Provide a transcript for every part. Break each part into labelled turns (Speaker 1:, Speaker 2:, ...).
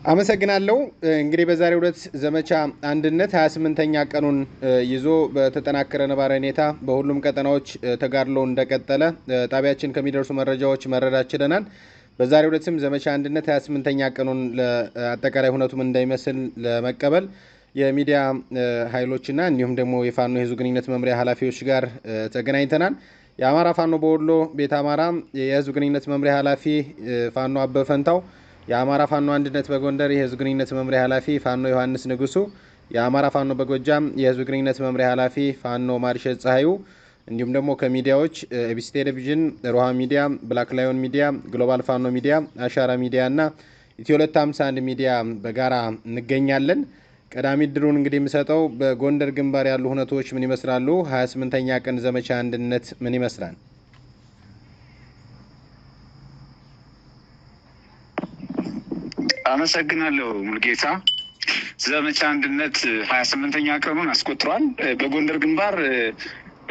Speaker 1: አመሰግናለሁ። እንግዲህ በዛሬው ዕለት ዘመቻ አንድነት 28ኛ ቀኑን ይዞ በተጠናከረ ነባራዊ ሁኔታ በሁሉም ቀጠናዎች ተጋድሎ እንደቀጠለ ጣቢያችን ከሚደርሱ መረጃዎች መረዳት ችለናል። በዛሬው ዕለትም ዘመቻ አንድነት 28ኛ ቀኑን ለአጠቃላይ ሁነቱም እንደሚመስል ለመቀበል የሚዲያ ኃይሎችና እንዲሁም ደግሞ የፋኖ የህዝብ ግንኙነት መምሪያ ኃላፊዎች ጋር ተገናኝተናል። የአማራ ፋኖ በወሎ ቤት አማራ የህዝብ ግንኙነት መምሪያ ኃላፊ ፋኖ አበፈንታው፣ የአማራ ፋኖ አንድነት በጎንደር የህዝብ ግንኙነት መምሪያ ኃላፊ ፋኖ ዮሐንስ ንጉሱ፣ የአማራ ፋኖ በጎጃም የህዝብ ግንኙነት መምሪያ ኃላፊ ፋኖ ማርሸት ፀሐዩ እንዲሁም ደግሞ ከሚዲያዎች ኤቢሲ ቴሌቪዥን፣ ሮሃ ሚዲያ፣ ብላክ ላዮን ሚዲያ፣ ግሎባል ፋኖ ሚዲያ፣ አሻራ ሚዲያ እና ኢትዮ 251 ሚዲያ በጋራ እንገኛለን። ቀዳሚ ድሩን እንግዲህ የምሰጠው በጎንደር ግንባር ያሉ ሁነቶች ምን ይመስላሉ? 28ኛ ቀን ዘመቻ አንድነት ምን ይመስላል?
Speaker 2: አመሰግናለሁ ሙልጌታ። ዘመቻ አንድነት 28ኛ ቀኑን አስቆጥሯል። በጎንደር ግንባር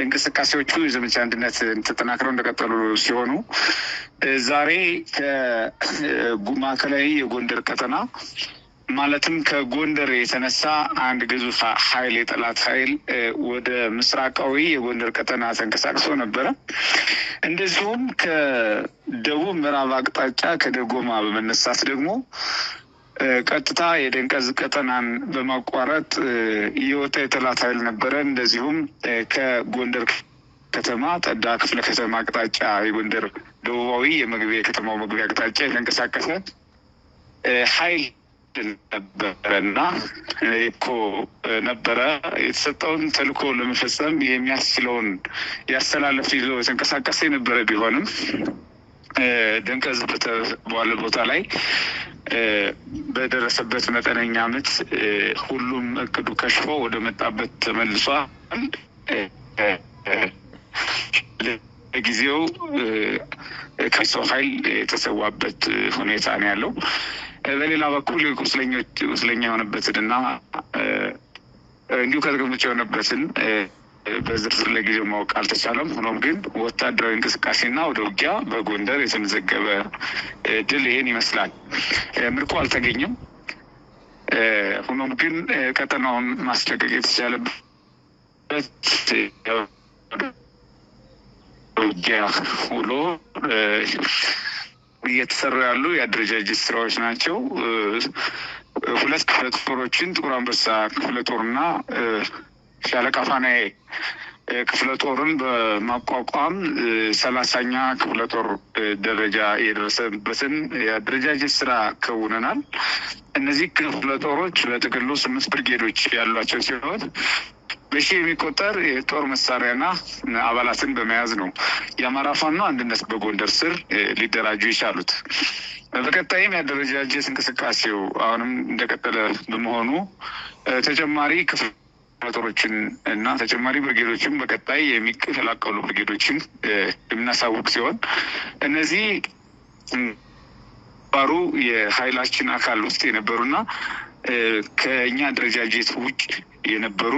Speaker 2: እንቅስቃሴዎቹ የዘመቻ አንድነት ተጠናክረው እንደቀጠሉ ሲሆኑ ዛሬ ከማዕከላዊ የጎንደር ቀጠና ማለትም ከጎንደር የተነሳ አንድ ግዙፍ ኃይል የጠላት ኃይል ወደ ምስራቃዊ የጎንደር ቀጠና ተንቀሳቅሶ ነበረ። እንደዚሁም ከደቡብ ምዕራብ አቅጣጫ ከደጎማ በመነሳት ደግሞ ቀጥታ የደንቀዝ ቀጠናን በማቋረጥ የወጣ የጠላት ኃይል ነበረ። እንደዚሁም ከጎንደር ከተማ ጠዳ ክፍለ ከተማ አቅጣጫ የጎንደር ደቡባዊ የከተማው መግቢያ አቅጣጫ የተንቀሳቀሰ ኃይል ነበረና እኮ ነበረ የተሰጠውን ተልእኮ ለመፈጸም የሚያስችለውን ያስተላለፍ ይዞ የተንቀሳቀሰ የነበረ ቢሆንም ደንቀዝ በተባለ ቦታ ላይ በደረሰበት መጠነኛ ምት ሁሉም እቅዱ ከሽፎ ወደ መጣበት ተመልሷል። ለጊዜው ከሰው ኃይል የተሰዋበት ሁኔታ ነው ያለው። በሌላ በኩል ቁስለኛ የሆነበትንና እንዲሁ ከጥቅም ውጭ የሆነበትን በዝርዝር ለጊዜው ማወቅ አልተቻለም። ሆኖም ግን ወታደራዊ እንቅስቃሴና ወደ ውጊያ በጎንደር የተመዘገበ ድል ይሄን ይመስላል። ምርኮ አልተገኘም። ሆኖም ግን ቀጠናውን ማስለቀቅ የተቻለበት ውጊያ ውሎ እየተሰሩ ያሉ የአደረጃጀት ስራዎች ናቸው። ሁለት ክፍለ ጦሮችን ጥቁር አንበሳ ክፍለ ጦርና ሻለቃ ፋናዬ ክፍለ ጦርን በማቋቋም 30ኛ ክፍለ ጦር ደረጃ የደረሰበትን የአደረጃጀት ስራ ከውነናል። እነዚህ ክፍለ ጦሮች በጥቅሉ 8 ብርጌዶች ያሏቸው ሲሆን በሺህ የሚቆጠር የጦር መሳሪያና አባላትን በመያዝ ነው የአማራ ፋኖ አንድነት በጎንደር ስር ሊደራጁ የቻሉት። በቀጣይም የአደረጃጀት እንቅስቃሴው አሁንም እንደቀጠለ በመሆኑ ተጨማሪ ክፍለ ጦሮችን እና ተጨማሪ ብርጌዶችን በቀጣይ የሚቀላቀሉ ብርጌዶችን የምናሳውቅ ሲሆን እነዚህ ባሩ የኃይላችን አካል ውስጥ የነበሩና ከእኛ አደረጃጀት ውጭ የነበሩ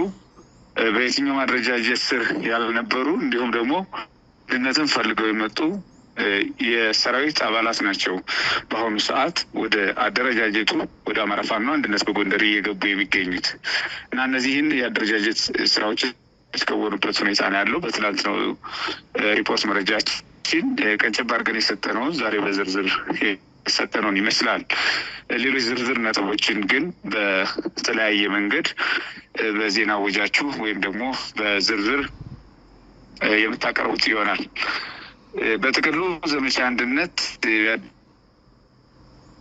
Speaker 2: በየትኛው አደረጃጀት ስር ያልነበሩ እንዲሁም ደግሞ ድነትን ፈልገው የመጡ የሰራዊት አባላት ናቸው። በአሁኑ ሰዓት ወደ አደረጃጀቱ ወደ አማራ ፋኖ አንድነት በጎንደር እየገቡ የሚገኙት እና እነዚህን የአደረጃጀት ስራዎች የተከወኑበት ሁኔታ ነው ያለው። በትናንት ነው ሪፖርት መረጃችን ቀንጨብ አድርገን የሰጠነውን ዛሬ በዝርዝር የሰጠነውን ይመስላል። ሌሎች ዝርዝር ነጥቦችን ግን በተለያየ መንገድ በዜና ወጃችሁ ወይም ደግሞ በዝርዝር የምታቀርቡት ይሆናል። በጥቅሉ ዘመቻ አንድነት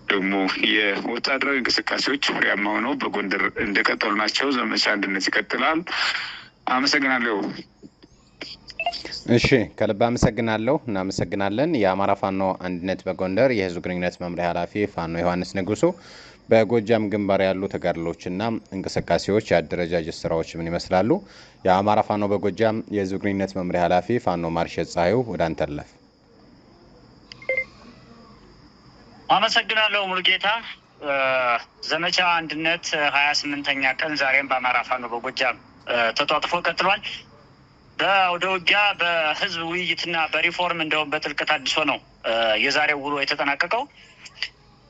Speaker 2: ደግሞ የወታደራዊ እንቅስቃሴዎች ፍሬያማ ሆነው በጎንደር እንደቀጠሉ ናቸው። ዘመቻ አንድነት ይቀጥላል። አመሰግናለሁ።
Speaker 1: እሺ፣ ከልብ አመሰግናለሁ። እናመሰግናለን። የአማራ ፋኖ አንድነት በጎንደር የህዝብ ግንኙነት መምሪያ ኃላፊ ፋኖ ዮሐንስ ንጉሱ፣ በጎጃም ግንባር ያሉ ተጋድሎችና እንቅስቃሴዎች የአደረጃጀት ስራዎች ምን ይመስላሉ? የአማራ ፋኖ በጎጃም የህዝብ ግንኙነት መምሪያ ኃላፊ ፋኖ ማርሸት ፀሐዩ፣ ወደ አንተ አለፍ።
Speaker 3: አመሰግናለሁ ሙሉጌታ። ዘመቻ አንድነት 28ኛ ቀን ዛሬም በአማራ ፋኖ በጎጃም ተጧጥፎ ቀጥሏል። በወደ ውጊያ በህዝብ ውይይትና በሪፎርም እንደውም በጥልቀት አድሶ ነው የዛሬው ውሎ የተጠናቀቀው።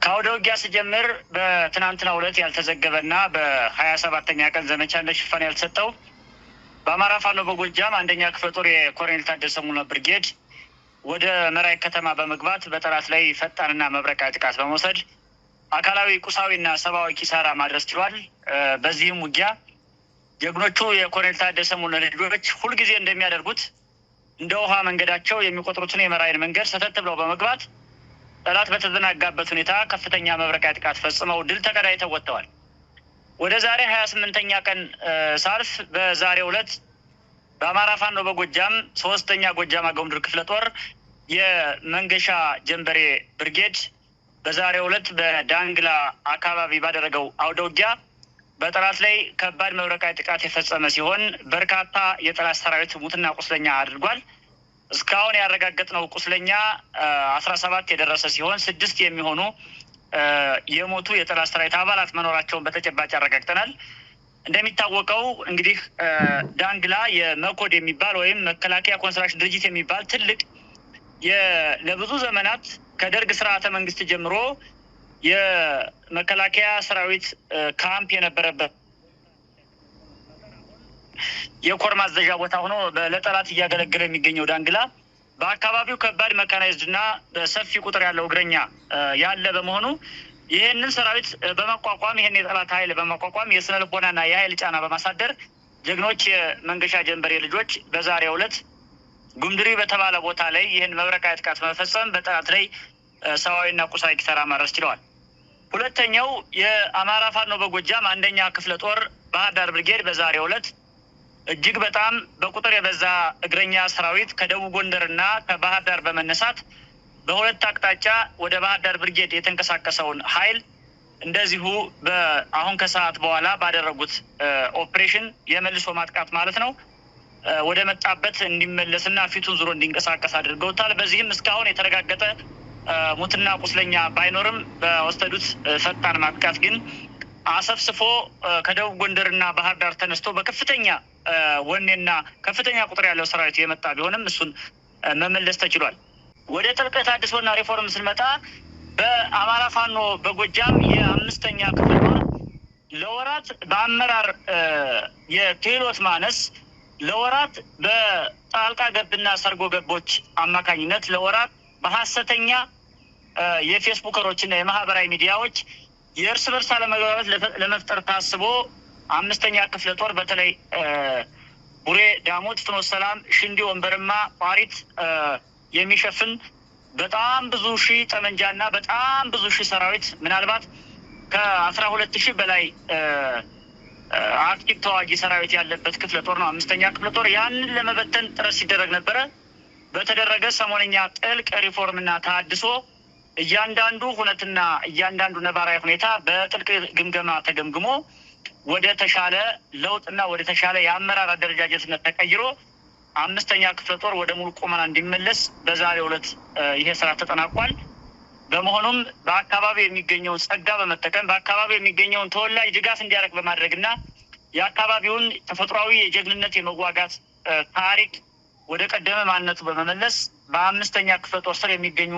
Speaker 3: ከአውደ ውጊያ ሲጀምር በትናንትናው ዕለት ያልተዘገበና በ27ኛ ቀን ዘመቻ እንደ ሽፋን ያልተሰጠው በአማራ ፋኖ በጎጃም አንደኛ ክፍለ ጦር የኮሎኔል ታደሰ ሙሉነህ ብርጌድ ወደ መራይ ከተማ በመግባት በጠላት ላይ ፈጣንና መብረቃዊ ጥቃት በመውሰድ አካላዊ ቁሳዊና ሰብአዊ ኪሳራ ማድረስ ችሏል። በዚህም ውጊያ ጀግኖቹ የኮሎኔል ታደሰ ሙሉነህ ልጆች ሁልጊዜ እንደሚያደርጉት እንደ ውሃ መንገዳቸው የሚቆጥሩትን የመራይን መንገድ ሰተት ብለው በመግባት ጠላት በተዘናጋበት ሁኔታ ከፍተኛ መብረቃዊ ጥቃት ፈጽመው ድል ተቀዳጅተው ወጥተዋል። ወደ ዛሬ 28ኛ ቀን ሳልፍ በዛሬው ዕለት በአማራ ፋኖ በጎጃም 3ኛ ጎጃም አገው ምድር ክፍለ ጦር የመንገሻ ጀንበሬ ብርጌድ በዛሬው ዕለት በዳንግላ አካባቢ ባደረገው አውደ ውጊያ በጠላት ላይ ከባድ መብረቃዊ ጥቃት የፈጸመ ሲሆን በርካታ የጠላት ሰራዊት ሙትና ቁስለኛ አድርጓል። እስካሁን ያረጋገጥነው ቁስለኛ 17 የደረሰ ሲሆን 6 የሚሆኑ የሞቱ የጠላት ሰራዊት አባላት መኖራቸውን በተጨባጭ አረጋግጠናል። እንደሚታወቀው እንግዲህ ዳንግላ የመኮድ የሚባል ወይም መከላከያ ኮንስትራክሽን ድርጅት የሚባል ትልቅ ለብዙ ዘመናት ከደርግ ስርዓተ መንግስት ጀምሮ የመከላከያ ሰራዊት ካምፕ የነበረበት የኮር ማዘዣ ቦታ ሆኖ ለጠላት እያገለገለ የሚገኘው ዳንግላ በአካባቢው ከባድ መካናይዝድ እና በሰፊ ቁጥር ያለው እግረኛ ያለ በመሆኑ ይህንን ሰራዊት በመቋቋም ይህን የጠላት ኃይል በመቋቋም የስነ ልቦናና የኃይል ጫና በማሳደር ጀግኖች የመንገሻ ጀንበሬ ልጆች በዛሬው ዕለት ጉምድሪ በተባለ ቦታ ላይ ይህን መብረቃዊ ጥቃት በመፈጸም በጠላት ላይ ሰዋዊና ቁሳዊ ኪሳራ ማድረስ ችለዋል። ሁለተኛው የአማራ ፋኖ በጎጃም አንደኛ ክፍለ ጦር ባህር ዳር ብርጌድ በዛሬው ዕለት እጅግ በጣም በቁጥር የበዛ እግረኛ ሰራዊት ከደቡብ ጎንደርና ከባህር ዳር በመነሳት በሁለት አቅጣጫ ወደ ባህር ዳር ብርጌድ የተንቀሳቀሰውን ኃይል እንደዚሁ አሁን ከሰዓት በኋላ ባደረጉት ኦፕሬሽን የመልሶ ማጥቃት ማለት ነው ወደ መጣበት እንዲመለስና ፊቱን ዙሮ እንዲንቀሳቀስ አድርገውታል። በዚህም እስካሁን የተረጋገጠ ሙትና ቁስለኛ ባይኖርም በወሰዱት ፈጣን ማጥቃት ግን አሰፍስፎ ከደቡብ ጎንደርና ባህር ዳር ተነስቶ በከፍተኛ ወኔና ከፍተኛ ቁጥር ያለው ሰራዊት የመጣ ቢሆንም እሱን መመለስ ተችሏል። ወደ ጥልቀት አድሶና ሪፎርም ስንመጣ በአማራ ፋኖ በጎጃም የ5ኛ ክፍለ ጦር ለወራት በአመራር የክህሎት ማነስ ለወራት በጣልቃ ገብና ሰርጎ ገቦች አማካኝነት ለወራት በሐሰተኛ የፌስቡከሮችና የማህበራዊ ሚዲያዎች የእርስ በርስ አለመግባባት ለመፍጠር ታስቦ 5ኛ ክፍለ ጦር በተለይ ቡሬ ዳሞት፣ ፍኖተ ሰላም፣ ሽንዲ፣ ወንበርማ፣ ቋሪት የሚሸፍን በጣም ብዙ ሺህ ጠመንጃና በጣም ብዙ ሺህ ሰራዊት ምናልባት ከ12,000 በላይ አክቲቭ ተዋጊ ሰራዊት ያለበት ክፍለ ጦር ነው 5ኛ ክፍለ ጦር። ያንን ለመበተን ጥረት ሲደረግ ነበረ። በተደረገ ሰሞነኛ ጥልቅ ሪፎርምና ተሃድሶ እያንዳንዱ ሁነትና እያንዳንዱ ነባራዊ ሁኔታ በጥልቅ ግምገማ ተገምግሞ ወደ ተሻለ ለውጥና ወደ ተሻለ የአመራር አደረጃጀትነት ተቀይሮ 5ኛ ክፍለ ጦር ወደ ሙሉ ቁመና እንዲመለስ በዛሬው ዕለት ይሄ ስራ ተጠናቋል። በመሆኑም በአካባቢው የሚገኘውን ጸጋ በመጠቀም በአካባቢው የሚገኘውን ተወላጅ ድጋፍ እንዲያደርግ በማድረግና የአካባቢውን ተፈጥሯዊ የጀግንነት የመዋጋት ታሪክ ወደ ቀደመ ማንነቱ በመመለስ በ5ኛ ክፍለ ጦር ስር የሚገኙ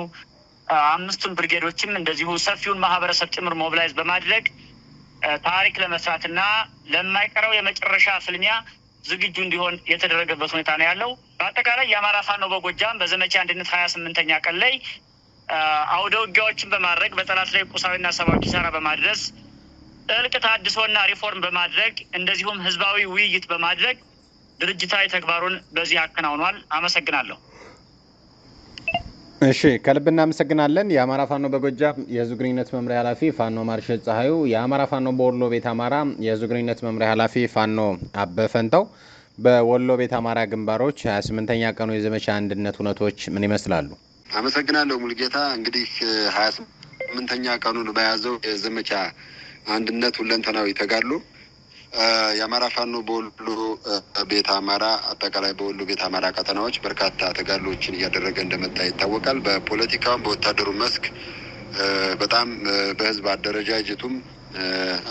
Speaker 3: 5ቱን ብርጌዶችም እንደዚሁ ሰፊውን ማህበረሰብ ጭምር ሞቢላይዝ በማድረግ ታሪክ ለመስራትና ለማይቀረው የመጨረሻ ፍልሚያ ዝግጁ እንዲሆን የተደረገበት ሁኔታ ነው ያለው። በአጠቃላይ የአማራ ፋኖ በጎጃም በዘመቻ አንድነት 28ኛ ቀን ላይ አውደ ውጊያዎችን በማድረግ በጠላት ላይ ቁሳዊና ሰብአዊ ኪሳራ በማድረስ ጥልቅ ተሃድሶና ሪፎርም በማድረግ እንደዚሁም ህዝባዊ ውይይት በማድረግ ድርጅታዊ ተግባሩን በዚህ አከናውኗል። አመሰግናለሁ።
Speaker 1: እሺ፣ ከልብ እናመሰግናለን። የአማራ ፋኖ በጎጃም የህዝብ ግንኙነት መምሪያ ኃላፊ ፋኖ ማርሸት ፀሐዩ፣ የአማራ ፋኖ በወሎ ቤት አማራ የህዝብ ግንኙነት መምሪያ ኃላፊ ፋኖ አበፈንታው። በወሎ ቤት አማራ ግንባሮች 28ኛ ቀኑ የዘመቻ አንድነት ሁነቶች ምን ይመስላሉ?
Speaker 4: አመሰግናለሁ ሙልጌታ። እንግዲህ 28ኛ ቀኑን በያዘው የዘመቻ አንድነት ሁለንተናዊ ተጋድሎ የአማራ ፋኖ በወሎ ቤት አማራ አጠቃላይ በወሎ ቤት አማራ ቀጠናዎች በርካታ ተጋድሎችን እያደረገ እንደመጣ ይታወቃል። በፖለቲካውም በወታደሩ መስክ በጣም በህዝብ አደረጃጀቱም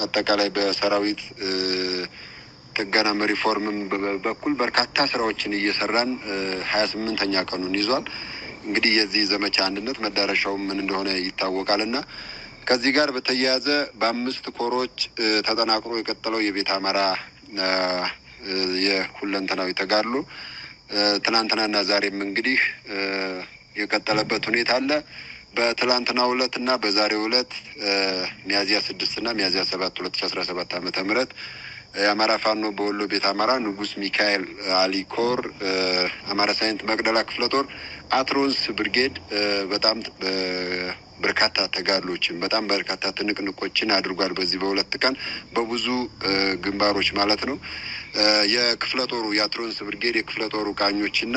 Speaker 4: አጠቃላይ በሰራዊት ጥገና ሪፎርምም በኩል በርካታ ስራዎችን እየሰራን 28ኛ ቀኑን ይዟል። እንግዲህ የዚህ ዘመቻ አንድነት መዳረሻው ምን እንደሆነ ይታወቃልና ከዚህ ጋር በተያያዘ በአምስት ኮሮች ተጠናክሮ የቀጠለው የቤት አማራ የሁለንተናዊ ተጋድሎ ትናንትናና ዛሬም እንግዲህ የቀጠለበት ሁኔታ አለ። በትላንትናው ዕለት እና በዛሬው ዕለት ሚያዝያ 6 እና ሚያዝያ 7 2017 ዓ.ም የአማራ ፋኖ በወሎ ቤት አማራ ንጉስ ሚካኤል አሊኮር አማራ ሳይንት መቅደላ ክፍለ ጦር አትሮንስ ብርጌድ በጣም በርካታ ተጋድሎችን በጣም በርካታ ትንቅንቆችን አድርጓል። በዚህ በሁለት ቀን በብዙ ግንባሮች ማለት ነው። የክፍለ ጦሩ የአትሮንስ ብርጌድ የክፍለ ጦሩ ቃኞችና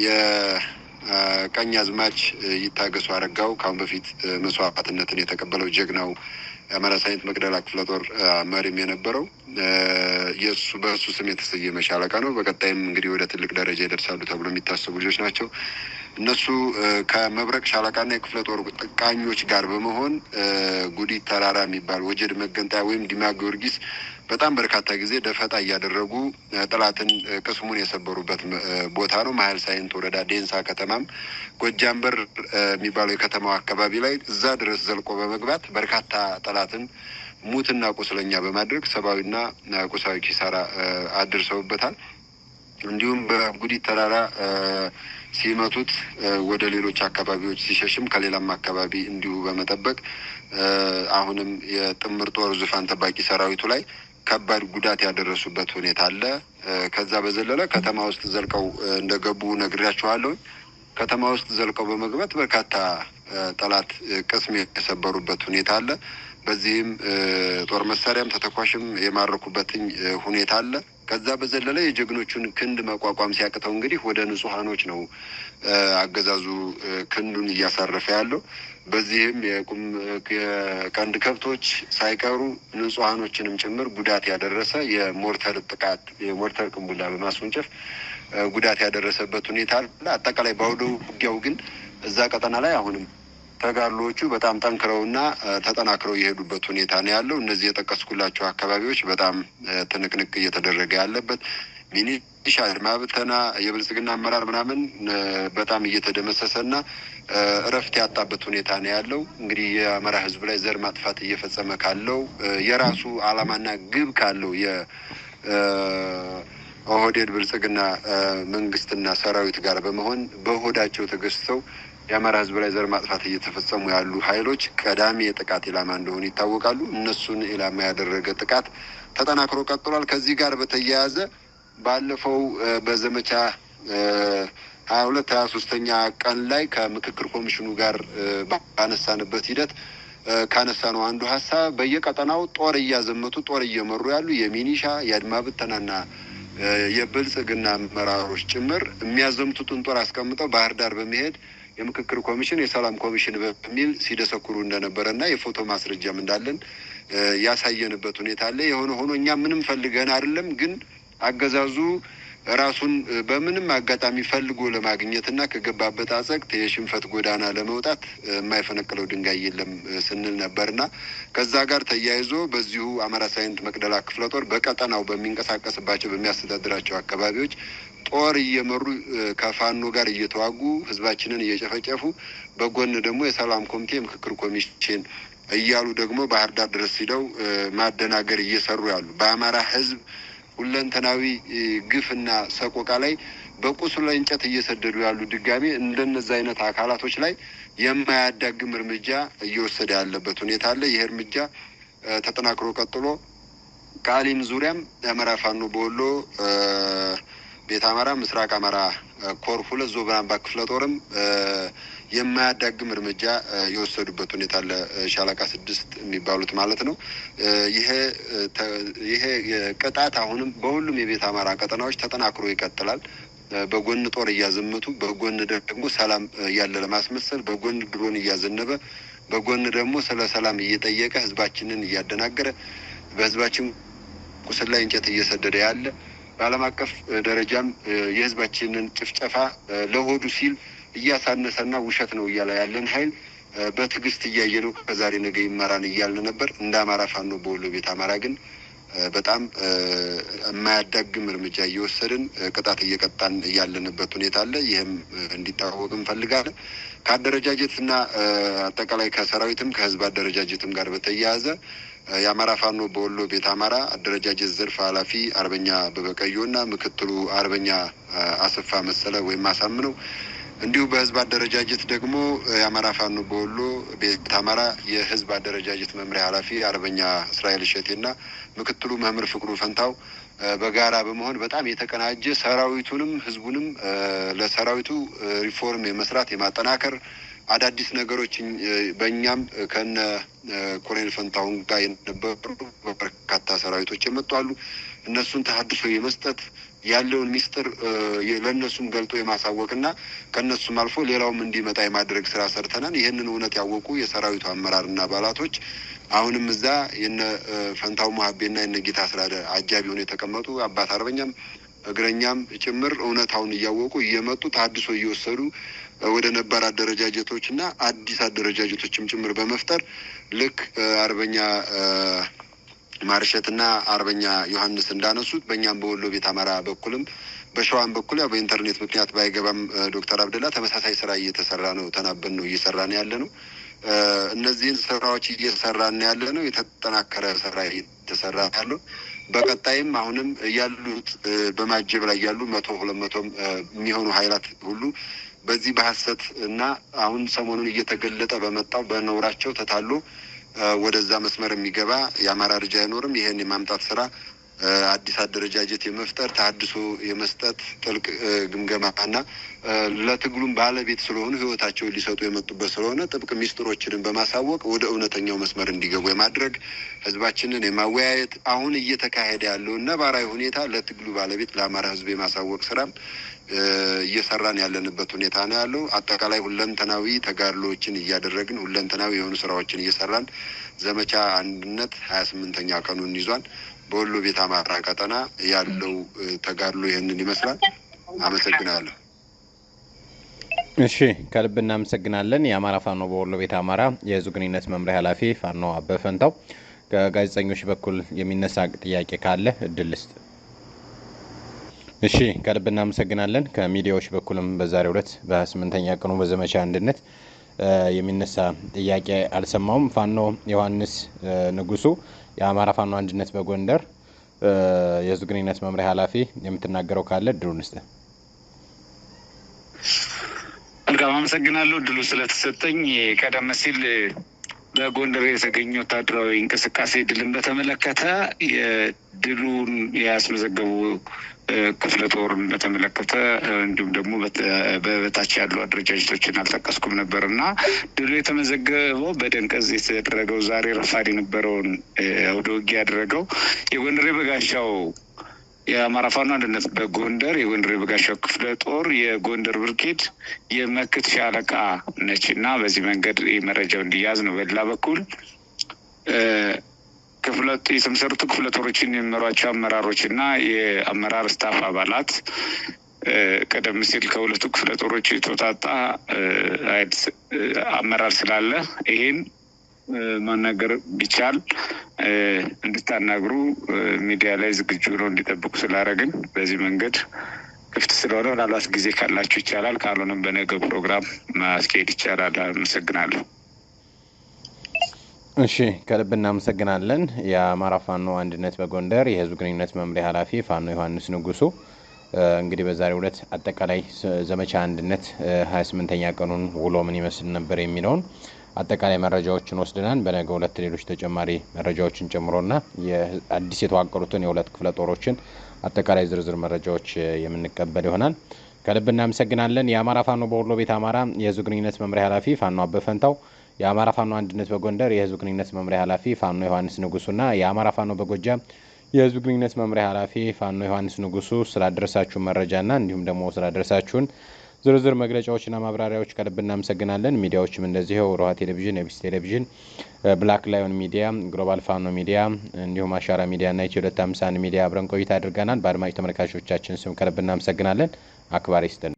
Speaker 4: የቀኝ አዝማች ይታገሱ አረጋው ካሁን በፊት መስዋዕትነትን የተቀበለው ጀግናው የአማራ ሳይንት መቅደላ ክፍለ ጦር መሪም የነበረው በእሱ ስም የተሰየመ ሻለቃ ነው። በቀጣይም እንግዲህ ወደ ትልቅ ደረጃ ይደርሳሉ ተብሎ የሚታሰቡ ልጆች ናቸው። እነሱ ከመብረቅ ሻለቃና የክፍለ ጦር ቃኞች ጋር በመሆን ጉዲት ተራራ የሚባል ወጀድ መገንጠያ ወይም ዲማ ጊዮርጊስ በጣም በርካታ ጊዜ ደፈጣ እያደረጉ ጠላትን ቅስሙን የሰበሩበት ቦታ ነው። መሀል ሳይንት ወረዳ ዴንሳ ከተማም ጎጃም በር የሚባለው የከተማው አካባቢ ላይ እዛ ድረስ ዘልቆ በመግባት በርካታ ጠላትን ሙትና ቁስለኛ በማድረግ ሰብአዊና ቁሳዊ ኪሳራ አድርሰውበታል። እንዲሁም በጉዲት ተራራ ሲመቱት ወደ ሌሎች አካባቢዎች ሲሸሽም ከሌላም አካባቢ እንዲሁ በመጠበቅ አሁንም የጥምር ጦር ዙፋን ጠባቂ ሰራዊቱ ላይ ከባድ ጉዳት ያደረሱበት ሁኔታ አለ። ከዛ በዘለለ ከተማ ውስጥ ዘልቀው እንደገቡ ነግሬያቸዋለሁ። ከተማ ውስጥ ዘልቀው በመግባት በርካታ ጠላት ቅስም የሰበሩበት ሁኔታ አለ። በዚህም ጦር መሳሪያም ተተኳሽም የማረኩበትኝ ሁኔታ አለ። ከዛ በዘለለ የጀግኖቹን ክንድ መቋቋም ሲያቅተው እንግዲህ ወደ ንጹሃኖች ነው አገዛዙ ክንዱን እያሳረፈ ያለው። በዚህም የቀንድ ከብቶች ሳይቀሩ ንጹሃኖችንም ጭምር ጉዳት ያደረሰ የሞርተር ጥቃት የሞርተር ቅንቡላ በማስወንጨፍ ጉዳት ያደረሰበት ሁኔታ አለ። አጠቃላይ በአውደ ውጊያው ግን እዛ ቀጠና ላይ አሁንም ተጋድሎዎቹ በጣም ጠንክረውና ተጠናክረው የሄዱበት ሁኔታ ነው ያለው። እነዚህ የጠቀስኩላቸው አካባቢዎች በጣም ትንቅንቅ እየተደረገ ያለበት ሚኒሻ አድማ ብተና የብልጽግና አመራር ምናምን በጣም እየተደመሰሰና እረፍት ያጣበት ሁኔታ ነው ያለው። እንግዲህ የአማራ ሕዝብ ላይ ዘር ማጥፋት እየፈጸመ ካለው የራሱ ዓላማና ግብ ካለው የኦህዴድ ብልጽግና መንግስትና ሰራዊት ጋር በመሆን በሆዳቸው ተገዝተው የአማራ ሕዝብ ላይ ዘር ማጥፋት እየተፈጸሙ ያሉ ኃይሎች ቀዳሚ የጥቃት ኢላማ እንደሆኑ ይታወቃሉ። እነሱን ኢላማ ያደረገ ጥቃት ተጠናክሮ ቀጥሏል። ከዚህ ጋር በተያያዘ ባለፈው በዘመቻ 23ኛ ቀን ላይ ከምክክር ኮሚሽኑ ጋር ባነሳንበት ሂደት ካነሳነው አንዱ ሀሳብ በየቀጠናው ጦር እያዘመቱ ጦር እየመሩ ያሉ የሚኒሻ የአድማ ብተናና የብልጽግና አመራሮች ጭምር የሚያዘምቱትን ጦር አስቀምጠው ባህር ዳር በመሄድ የምክክር ኮሚሽን የሰላም ኮሚሽን በሚል ሲደሰኩሩ እንደነበረና የፎቶ ማስረጃም እንዳለን ያሳየንበት ሁኔታ አለ። የሆነ ሆኖ እኛ ምንም ፈልገን አይደለም፣ ግን አገዛዙ ራሱን በምንም አጋጣሚ ፈልጎ ለማግኘትና ከገባበት አዘቅት የሽንፈት ጎዳና ለመውጣት የማይፈነቅለው ድንጋይ የለም ስንል ነበርና ከዛ ጋር ተያይዞ በዚሁ አማራ ሳይንት መቅደላ ክፍለ ጦር በቀጠናው በሚንቀሳቀስባቸው በሚያስተዳድራቸው አካባቢዎች ጦር እየመሩ ከፋኖ ጋር እየተዋጉ ህዝባችንን እየጨፈጨፉ በጎን ደግሞ የሰላም ኮሚቴ የምክክር ኮሚሽን እያሉ ደግሞ ባህር ዳር ድረስ ሂደው ማደናገር እየሰሩ ያሉ በአማራ ህዝብ ሁለንተናዊ ግፍና ሰቆቃ ላይ በቁስሉ ላይ እንጨት እየሰደዱ ያሉ ድጋሚ እንደነዛ አይነት አካላቶች ላይ የማያዳግም እርምጃ እየወሰደ ያለበት ሁኔታ አለ። ይህ እርምጃ ተጠናክሮ ቀጥሎ ቃሊም ዙሪያም የአማራ ፋኖ በወሎ ቤት አማራ ምስራቅ አማራ ኮር 2 ዞብራምባ ክፍለ ጦርም የማያዳግም እርምጃ የወሰዱበት ሁኔታ አለ። ሻለቃ 6 የሚባሉት ማለት ነው። ይሄ ቅጣት አሁንም በሁሉም የቤት አማራ ቀጠናዎች ተጠናክሮ ይቀጥላል። በጎን ጦር እያዘመቱ በጎን ደግሞ ሰላም ያለ ለማስመሰል በጎን ድሮን እያዘነበ በጎን ደግሞ ስለ ሰላም እየጠየቀ ህዝባችንን እያደናገረ በህዝባችን ቁስል ላይ እንጨት እየሰደደ ያለ በዓለም አቀፍ ደረጃም የህዝባችንን ጭፍጨፋ ለሆዱ ሲል እያሳነሰና ውሸት ነው እያለ ያለን ኃይል በትዕግስት እያየነው ከዛሬ ነገ ይመራን እያልን ነበር። እንደ አማራ ፋኖ በወሎ ቤት አማራ ግን በጣም የማያዳግም እርምጃ እየወሰድን ቅጣት እየቀጣን ያለንበት ሁኔታ አለ። ይህም እንዲታወቅ እንፈልጋለን። ከአደረጃጀትና አጠቃላይ ከሰራዊትም ከህዝብ አደረጃጀትም ጋር በተያያዘ የአማራ ፋኖ በወሎ ቤት አማራ አደረጃጀት ዘርፍ ኃላፊ አርበኛ በበቀዮና ምክትሉ አርበኛ አሰፋ መሰለ ወይም አሳምነው እንዲሁ በህዝብ አደረጃጀት ደግሞ የአማራ ፋኖ በወሎ ቤት አማራ የህዝብ አደረጃጀት መምሪያ ኃላፊ አርበኛ እስራኤል እሸቴና ምክትሉ መምህር ፍቅሩ ፈንታው በጋራ በመሆን በጣም የተቀናጀ ሰራዊቱንም ህዝቡንም ለሰራዊቱ ሪፎርም የመስራት የማጠናከር አዳዲስ ነገሮች በእኛም ከነ ኮሎኔል ፈንታውን ጋር የነበሩ በርካታ ሰራዊቶች የመጡ አሉ። እነሱን ተሀድሶ የመስጠት ያለውን ሚስጥር ለእነሱም ገልጦ የማሳወቅና ከእነሱም አልፎ ሌላውም እንዲመጣ የማድረግ ስራ ሰርተናል። ይህንን እውነት ያወቁ የሰራዊቱ አመራርና አባላቶች አሁንም እዛ የነ ፈንታው ሙሀቤና የነ ጌታ አስራደ አጃቢ ሆነው የተቀመጡ አባት አርበኛም እግረኛም ጭምር እውነታውን እያወቁ እየመጡ ተሀድሶ እየወሰዱ ወደ ነባር አደረጃጀቶችና አዲስ አደረጃጀቶችም ጭምር በመፍጠር ልክ አርበኛ ማርሸትና አርበኛ ዮሐንስ እንዳነሱት በእኛም በወሎ ቤት አማራ በኩልም በሸዋን በኩል ያው በኢንተርኔት ምክንያት ባይገባም ዶክተር አብደላ ተመሳሳይ ስራ እየተሰራ ነው። ተናበን ነው እየሰራን ያለ ነው። እነዚህን ስራዎች እየሰራን ያለ ነው። የተጠናከረ ስራ እየተሰራ ያለው በቀጣይም አሁንም ያሉት በማጀብ ላይ ያሉ 100-200 የሚሆኑ ኃይላት ሁሉ በዚህ በሐሰት እና አሁን ሰሞኑን እየተገለጠ በመጣው በነውራቸው ተታሎ ወደዛ መስመር የሚገባ የአማራ ልጅ አይኖርም። ይሄን የማምጣት ስራ አዲስ አደረጃጀት የመፍጠር ተሀድሶ የመስጠት ጥልቅ ግምገማና ለትግሉም ባለቤት ስለሆኑ ህይወታቸውን ሊሰጡ የመጡበት ስለሆነ ጥብቅ ሚስጥሮችንን በማሳወቅ ወደ እውነተኛው መስመር እንዲገቡ የማድረግ ህዝባችንን የማወያየት አሁን እየተካሄደ ያለውን ነባራዊ ሁኔታ ለትግሉ ባለቤት ለአማራ ህዝብ የማሳወቅ ስራም እየሰራን ያለንበት ሁኔታ ነው ያለው። አጠቃላይ ሁለንተናዊ ተጋድሎዎችን እያደረግን ሁለንተናዊ የሆኑ ስራዎችን እየሰራን ዘመቻ አንድነት 28ኛ ቀኑን ይዟል። በወሎ ቤት አማራ ቀጠና ያለው ተጋድሎ ይህንን ይመስላል። አመሰግናለሁ።
Speaker 1: እሺ፣ ከልብ እናመሰግናለን። የአማራ ፋኖ በወሎ ቤት አማራ የህዝብ ግንኙነት መምሪያ ኃላፊ ፋኖ አበበ ፈንታው፣ ከጋዜጠኞች በኩል የሚነሳ ጥያቄ ካለ እድል ስጥ። እሺ፣ ከልብ እናመሰግናለን። ከሚዲያዎች በኩልም በዛሬው ዕለት በ28ኛ ቀኑ በዘመቻ አንድነት የሚነሳ ጥያቄ አልሰማውም። ፋኖ ዮሐንስ ንጉሱ የአማራ ፋኖ አንድነት በጎንደር የህዝብ ግንኙነት መምሪያ ኃላፊ የምትናገረው ካለ እድሉን ስጥ።
Speaker 2: መልካም፣ አመሰግናለሁ እድሉ ስለተሰጠኝ። ቀደም ሲል በጎንደር የተገኘ ወታደራዊ እንቅስቃሴ ድልን በተመለከተ የድሉን ያስመዘገቡ ክፍለ ጦርን በተመለከተ እንዲሁም ደግሞ በበታች ያሉ አደረጃጀቶችን አልጠቀስኩም ነበር እና ድሉ የተመዘገበው በደንቀዝ የተደረገው ዛሬ ረፋድ የነበረውን አውደ ውጊያ ያደረገው የጎንደር የበጋሻው የአማራ ፋኖ አንድነት በጎንደር የጎንደር የበጋሻው ክፍለ ጦር የጎንደር ብርጌድ የመክት ሻለቃ ነች እና በዚህ መንገድ መረጃው እንዲያዝ ነው። በሌላ በኩል የተመሰረቱ ክፍለ ጦሮችን የሚመሯቸው አመራሮች እና የአመራር ስታፍ አባላት ቀደም ሲል ከሁለቱ ክፍለ ጦሮች የተውጣጣ አመራር ስላለ ይሄን ማናገር ቢቻል እንድታናግሩ ሚዲያ ላይ ዝግጁ ነው እንዲጠብቁ ስላደረግን በዚህ መንገድ ክፍት ስለሆነ ምናልባት ጊዜ ካላችሁ ይቻላል፣ ካልሆነም በነገ ፕሮግራም ማስኬድ ይቻላል። አመሰግናለሁ።
Speaker 1: እሺ፣ ከልብ እናመሰግናለን። የአማራ ፋኖ አንድነት በጎንደር የህዝብ ግንኙነት መምሪያ ኃላፊ ፋኖ ዮሐንስ ንጉሱ እንግዲህ በዛሬው ዕለት አጠቃላይ ዘመቻ አንድነት 28ኛ ቀኑን ውሎ ምን ይመስል ነበር የሚለውን አጠቃላይ መረጃዎችን ወስደናል። በነገው ዕለት ሌሎች ተጨማሪ መረጃዎችን ጨምሮና የአዲስ የተዋቀሩትን የሁለት ክፍለ ጦሮችን አጠቃላይ ዝርዝር መረጃዎች የምንቀበል ይሆናል። ከልብ እናመሰግናለን። የአማራ ፋኖ በወሎ ቤት አማራ የህዝብ ግንኙነት መምሪያ ኃላፊ ፋኖ አበበ ፈንታው፣ የአማራ ፋኖ አንድነት በጎንደር የህዝብ ግንኙነት መምሪያ ኃላፊ ፋኖ ዮሐንስ ንጉሱና የአማራ ፋኖ በጎጃም የህዝብ ግንኙነት መምሪያ ኃላፊ ፋኖ ዮሐንስ ንጉሱ ስላደረሳችሁ መረጃና እንዲሁም ደግሞ ስላደረሳችሁን ዝርዝር መግለጫዎችና ማብራሪያዎች ከልብ እናመሰግናለን። ሚዲያዎችም እንደዚሁ ሮሃ ቴሌቪዥን፣ ኤቢሲ ቴሌቪዥን፣ ብላክ ላዮን ሚዲያ፣ ግሎባል ፋኖ ሚዲያ እንዲሁም አሻራ ሚዲያና ኢትዮ 251 ሚዲያ አብረን ቆይታ አድርገናል። በአድማጭ ተመልካቾቻችን ስም ከልብ እናመሰግናለን። አክባሪ ይስጥልን።